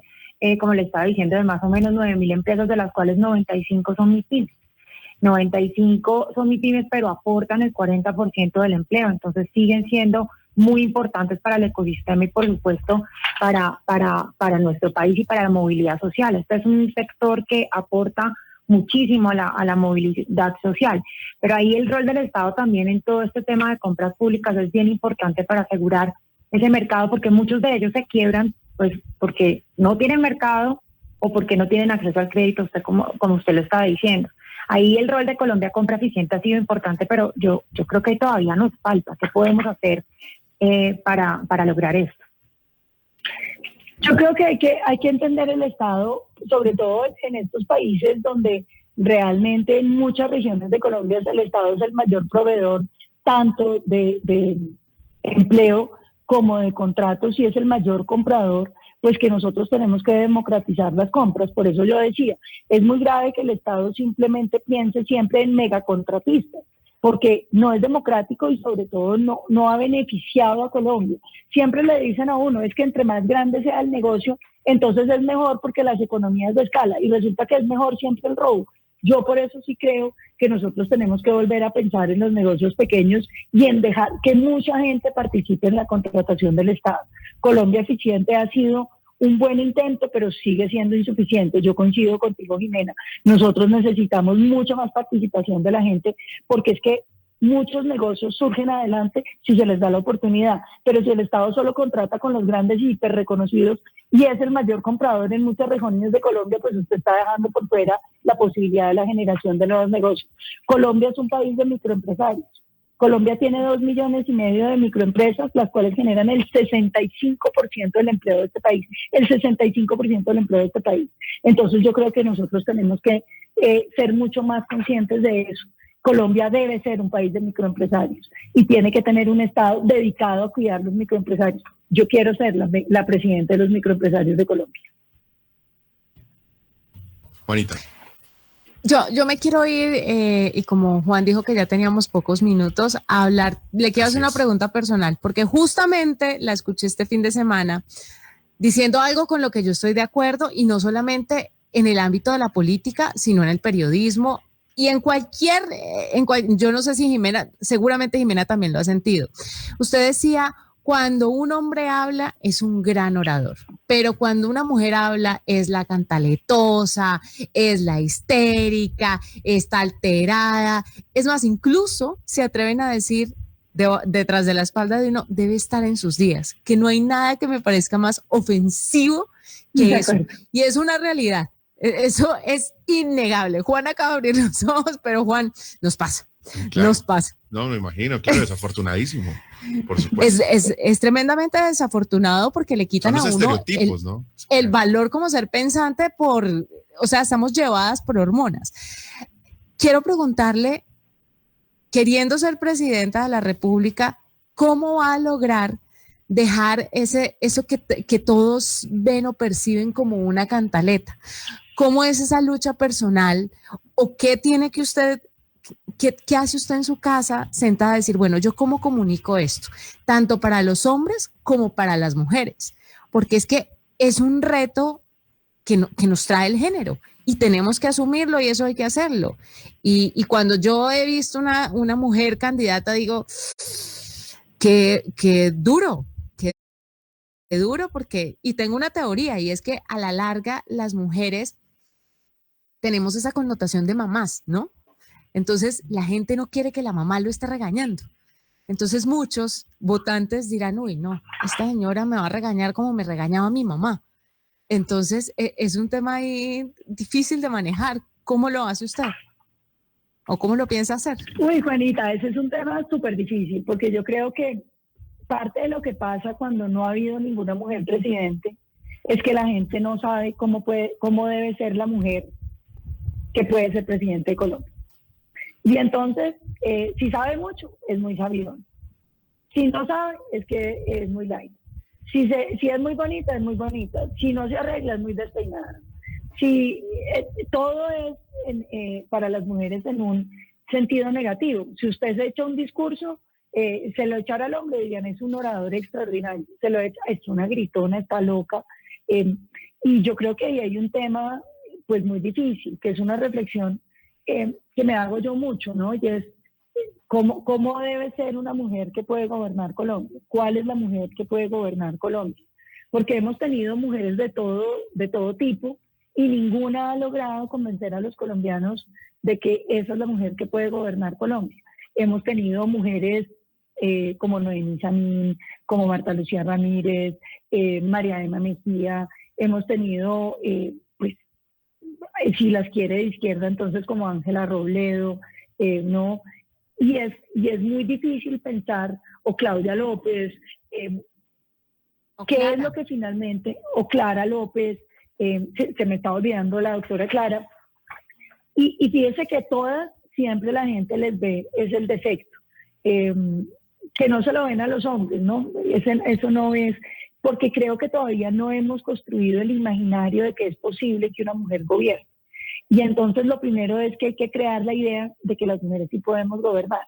como le estaba diciendo, de más o menos 9.000 empresas, de las cuales 95 son MIPYMES. 95 son MIPYMES, pero aportan el 40% del empleo, entonces siguen siendo muy importantes para el ecosistema y, por supuesto, para nuestro país y para la movilidad social. Este es un sector que aporta muchísimo a la movilidad social, pero ahí el rol del Estado también en todo este tema de compras públicas es bien importante para asegurar ese mercado, porque muchos de ellos se quiebran pues porque no tienen mercado o porque no tienen acceso al crédito, usted como usted lo estaba diciendo. Ahí el rol de Colombia Compra Eficiente ha sido importante, pero yo creo que todavía nos falta. ¿Qué podemos hacer para lograr esto?
Yo creo que hay que entender el Estado, sobre todo en estos países donde realmente en muchas regiones de Colombia el Estado es el mayor proveedor tanto de empleo como de contratos, y es el mayor comprador, pues que nosotros tenemos que democratizar las compras. Por eso yo decía, es muy grave que el Estado simplemente piense siempre en megacontratistas, porque no es democrático y sobre todo no ha beneficiado a Colombia. Siempre le dicen a uno, es que entre más grande sea el negocio, entonces es mejor porque las economías de escala, y resulta que es mejor siempre el robo. Yo por eso sí creo que nosotros tenemos que volver a pensar en los negocios pequeños y en dejar que mucha gente participe en la contratación del Estado. Colombia Eficiente ha sido un buen intento, pero sigue siendo insuficiente. Yo coincido contigo, Jimena. Nosotros necesitamos mucha más participación de la gente, porque es que muchos negocios surgen adelante si se les da la oportunidad, pero si el Estado solo contrata con los grandes y hiper reconocidos y es el mayor comprador en muchas regiones de Colombia, pues usted está dejando por fuera la posibilidad de la generación de nuevos negocios. Colombia es un país de microempresarios. Colombia tiene 2,5 millones de microempresas, las cuales generan el 65% del empleo de este país, el 65% del empleo de este país. Entonces yo creo que nosotros tenemos que ser mucho más conscientes de eso. Colombia debe ser un país de microempresarios y tiene que tener un Estado dedicado a cuidar los microempresarios. Yo quiero ser la presidenta de los microempresarios de Colombia.
Juanita.
Yo me quiero ir, y como Juan dijo que ya teníamos pocos minutos, a hablar, le quiero hacer una pregunta personal, porque justamente la escuché este fin de semana diciendo algo con lo que yo estoy de acuerdo, y no solamente en el ámbito de la política, sino en el periodismo y en cualquier, yo no sé si Jimena, seguramente Jimena también lo ha sentido. Usted decía, cuando un hombre habla es un gran orador, pero cuando una mujer habla es la cantaletosa, es la histérica, está alterada. Es más, incluso se atreven a decir detrás de la espalda de uno, debe estar en sus días, que no hay nada que me parezca más ofensivo que eso. Y es una realidad. Eso es innegable. Juan acaba de abrir los ojos, pero Juan, nos pasa. Claro. Nos pasa.
No, me imagino, claro, desafortunadísimo, por supuesto.
Es tremendamente desafortunado porque le quitan a uno el valor como ser pensante o sea, estamos llevadas por hormonas. Quiero preguntarle, queriendo ser presidenta de la República, ¿cómo va a lograr dejar eso que todos ven o perciben como una cantaleta? ¿Cómo es esa lucha personal? ¿O qué tiene que usted... ¿Qué hace usted en su casa sentada a decir, bueno, yo cómo comunico esto? Tanto para los hombres como para las mujeres. Porque es que es un reto que nos trae el género y tenemos que asumirlo y eso hay que hacerlo. Y cuando yo he visto una mujer candidata, digo, que duro porque, y tengo una teoría, y es que a la larga las mujeres tenemos esa connotación de mamás, ¿no? Entonces, la gente no quiere que la mamá lo esté regañando. Entonces, muchos votantes dirán, uy, no, esta señora me va a regañar como me regañaba mi mamá. Entonces, es un tema ahí difícil de manejar. ¿Cómo lo hace usted? ¿O cómo lo piensa hacer?
Uy, Juanita, ese es un tema súper difícil, porque yo creo que parte de lo que pasa cuando no ha habido ninguna mujer presidente es que la gente no sabe cómo debe ser la mujer que puede ser presidente de Colombia. Y entonces, si sabe mucho, es muy sabidón. Si no sabe, es que es muy light. Si es muy bonita, es muy bonita. Si no se arregla, es muy despeinada. Si todo es para las mujeres en un sentido negativo. Si usted se echa un discurso, se lo echara al hombre, dirían, es un orador extraordinario. Se lo echa, es una gritona, está loca. Y yo creo que ahí hay un tema pues muy difícil, que es una reflexión que me hago yo mucho, ¿no? Y es ¿cómo debe ser una mujer que puede gobernar Colombia? ¿Cuál es la mujer que puede gobernar Colombia? Porque hemos tenido mujeres de todo tipo y ninguna ha logrado convencer a los colombianos de que esa es la mujer que puede gobernar Colombia. Hemos tenido mujeres como Noemí Samín, como Marta Lucía Ramírez, María Emma Mejía, hemos tenido, pues, si las quiere de izquierda, entonces como Ángela Robledo, ¿no? Y es muy difícil pensar, o Claudia López, qué es lo que finalmente, o Clara López, se me está olvidando la doctora Clara, y fíjese que todas, siempre la gente les ve, es el defecto, que no se lo ven a los hombres, ¿no? Eso no es, porque creo que todavía no hemos construido el imaginario de que es posible que una mujer gobierne. Y entonces lo primero es que hay que crear la idea de que las mujeres sí podemos gobernar.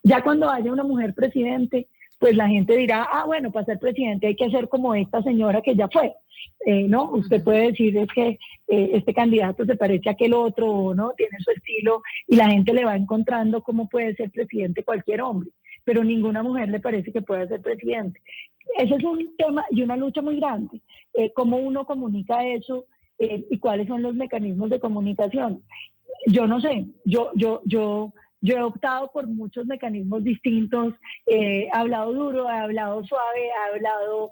Ya cuando haya una mujer presidente, pues la gente dirá, bueno, para ser presidente hay que ser como esta señora que ya fue, ¿no? Usted puede decir es que este candidato se parece a aquel otro, ¿no? Tiene su estilo y la gente le va encontrando cómo puede ser presidente cualquier hombre, pero ninguna mujer le parece que pueda ser presidente. Ese es un tema y una lucha muy grande. ¿Cómo uno comunica eso? ¿Y cuáles son los mecanismos de comunicación? Yo no sé, yo he optado por muchos mecanismos distintos, he hablado duro, he hablado suave, he hablado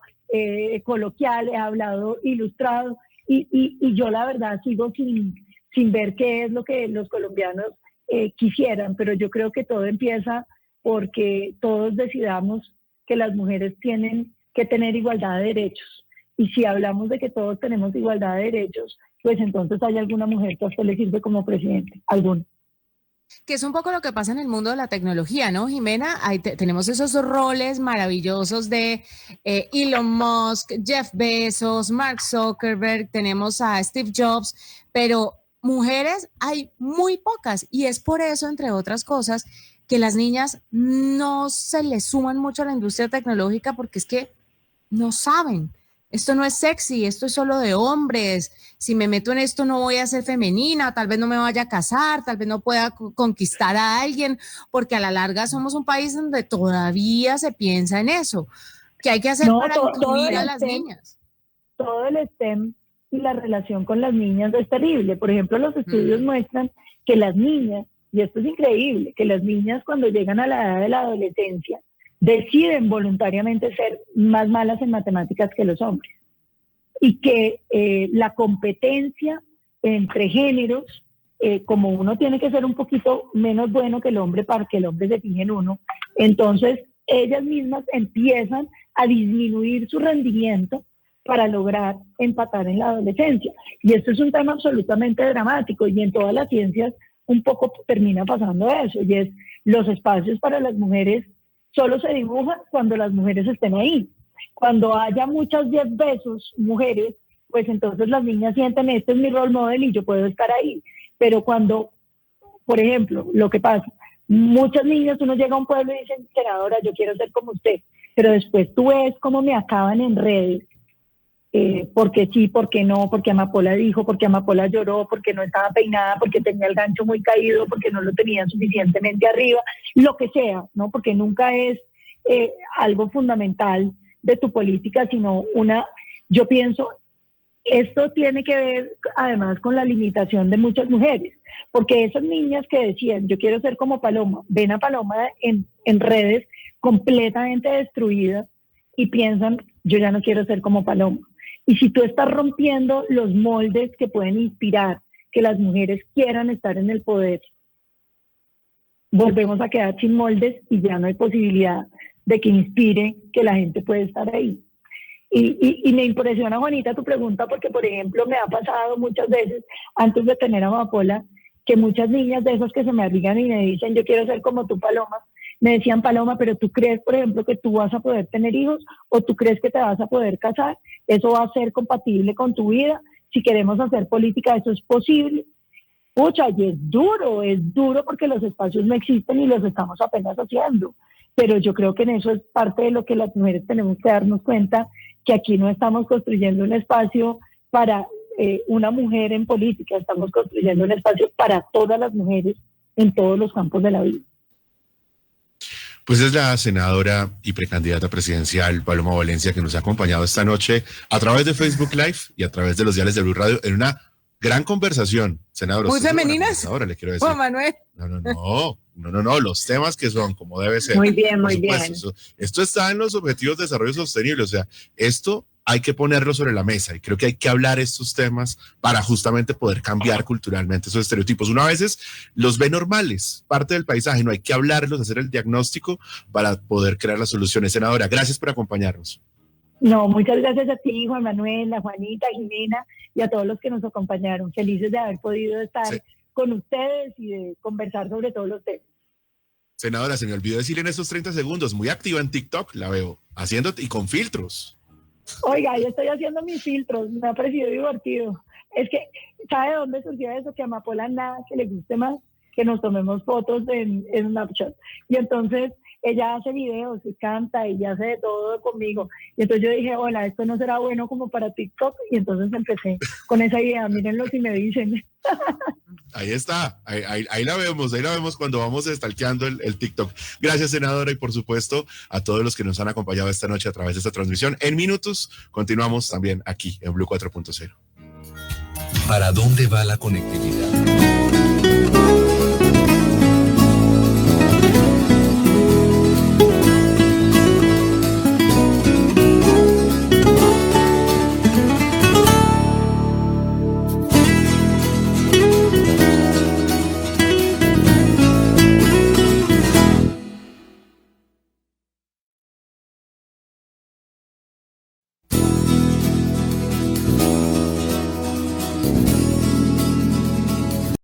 coloquial, he hablado ilustrado, y yo la verdad sigo sin ver qué es lo que los colombianos quisieran, pero yo creo que todo empieza porque todos decidamos que las mujeres tienen que tener igualdad de derechos. Y si hablamos de que todos tenemos igualdad de derechos, pues entonces hay alguna mujer que a usted le sirve como presidente, alguna.
Que es un poco lo que pasa en el mundo de la tecnología, ¿no, Jimena? Ahí tenemos esos roles maravillosos de Elon Musk, Jeff Bezos, Mark Zuckerberg, tenemos a Steve Jobs, pero mujeres hay muy pocas y es por eso, entre otras cosas, que las niñas no se les suman mucho a la industria tecnológica porque es que no saben. Esto no es sexy, esto es solo de hombres. Si me meto en esto no voy a ser femenina, tal vez no me vaya a casar, tal vez no pueda conquistar a alguien, porque a la larga somos un país donde todavía se piensa en eso. ¿Qué hay que hacer para incluir a las niñas?
Todo el STEM y la relación con las niñas es terrible. Por ejemplo, los estudios muestran que las niñas, y esto es increíble, que las niñas cuando llegan a la edad de la adolescencia, deciden voluntariamente ser más malas en matemáticas que los hombres. Y que la competencia entre géneros, como uno tiene que ser un poquito menos bueno que el hombre para que el hombre se fije en uno, entonces ellas mismas empiezan a disminuir su rendimiento para lograr empatar en la adolescencia. Y esto es un tema absolutamente dramático y en todas las ciencias un poco termina pasando eso, y es los espacios para las mujeres solo se dibujan cuando las mujeres estén ahí. Cuando haya muchas 10 besos mujeres, pues entonces las niñas sienten, este es mi role model y yo puedo estar ahí. Pero cuando, por ejemplo, lo que pasa, muchas niñas, uno llega a un pueblo y dicen, senadora, yo quiero ser como usted, pero después tú ves cómo me acaban en redes, porque sí, porque no, porque Amapola dijo, porque Amapola lloró, porque no estaba peinada, porque tenía el gancho muy caído, porque no lo tenía suficientemente arriba, lo que sea, ¿no? Porque nunca es algo fundamental de tu política, sino yo pienso, esto tiene que ver además con la limitación de muchas mujeres, porque esas niñas que decían, yo quiero ser como Paloma, ven a Paloma en redes completamente destruidas y piensan, yo ya no quiero ser como Paloma. Y si tú estás rompiendo los moldes que pueden inspirar que las mujeres quieran estar en el poder, volvemos a quedar sin moldes y ya no hay posibilidad de que inspire que la gente puede estar ahí. Y me impresiona, Juanita, tu pregunta, porque, por ejemplo, me ha pasado muchas veces, antes de tener a Amapola, que muchas niñas de esos que se me arriesgan y me dicen, yo quiero ser como tú, Paloma, me decían, Paloma, pero tú crees, por ejemplo, que tú vas a poder tener hijos o tú crees que te vas a poder casar, eso va a ser compatible con tu vida, si queremos hacer política, eso es posible. Pucha, y es duro porque los espacios no existen y los estamos apenas haciendo. Pero yo creo que en eso es parte de lo que las mujeres tenemos que darnos cuenta, que aquí no estamos construyendo un espacio para una mujer en política, estamos construyendo un espacio para todas las mujeres en todos los campos de la vida.
Pues es la senadora y precandidata presidencial Paloma Valencia que nos ha acompañado esta noche a través de Facebook Live y a través de los diales de Blue Radio en una gran conversación, senadora.
Muy femeninas.
Ahora le quiero decir.
Juan Manuel.
No, los temas que son como debe ser.
Muy bien.
Esto está en los objetivos de desarrollo sostenible, o sea, esto hay que ponerlo sobre la mesa y creo que hay que hablar estos temas para justamente poder cambiar culturalmente esos estereotipos. Uno a veces los ve normales, parte del paisaje, no hay que hablarlos, hacer el diagnóstico para poder crear las soluciones. Senadora, gracias por acompañarnos.
No, muchas gracias a ti, Juan Manuel, a Juanita, a Jimena y a todos los que nos acompañaron. Felices de haber podido estar con ustedes y de conversar sobre todos los temas.
Senadora, se me olvidó decir en estos 30 segundos, muy activa en TikTok, la veo, haciendo y con filtros.
Oiga, yo estoy haciendo mis filtros, me ha parecido divertido. Es que, ¿sabe de dónde surgió eso? Que a Amapola nada que le guste más que nos tomemos fotos en Snapchat. Y entonces ella hace videos y canta y hace de todo conmigo. Y entonces yo dije, hola, esto no será bueno como para TikTok. Y entonces empecé con esa idea, mírenlo si me dicen.
Ahí está, ahí la vemos cuando vamos stalkeando el TikTok. Gracias, senadora, y por supuesto a todos los que nos han acompañado esta noche a través de esta transmisión. En minutos continuamos también aquí en Blue 4.0.
¿Para dónde va la conectividad?